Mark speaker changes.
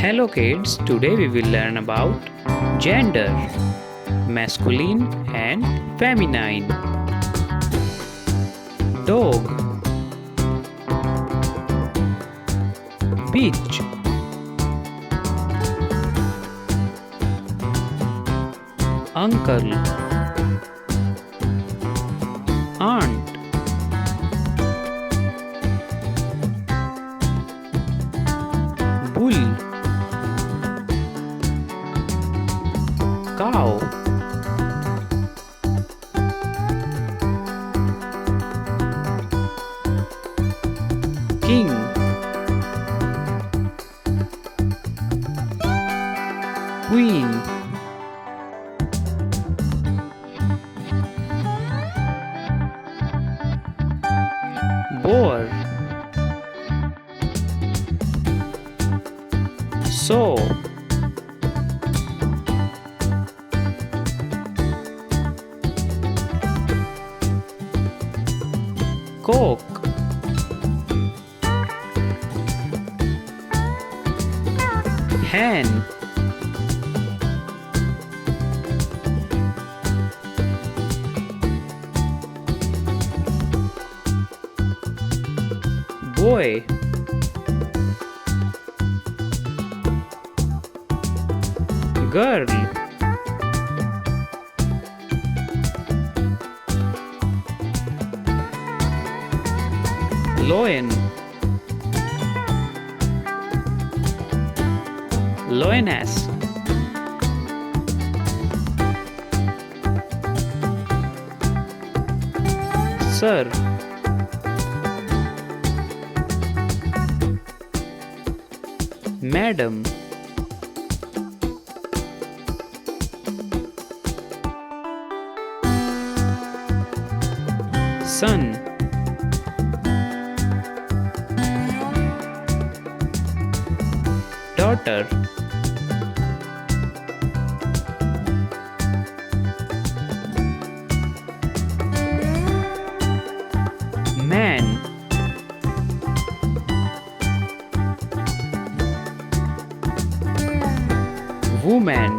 Speaker 1: Hello kids, today we will learn about gender, masculine and feminine. Dog, beach, uncle, aunt, bull, cow, king, queen, boar, sow, coke, hen, boy, girl, lion, lioness, sir, madam, son, daughter, man, woman,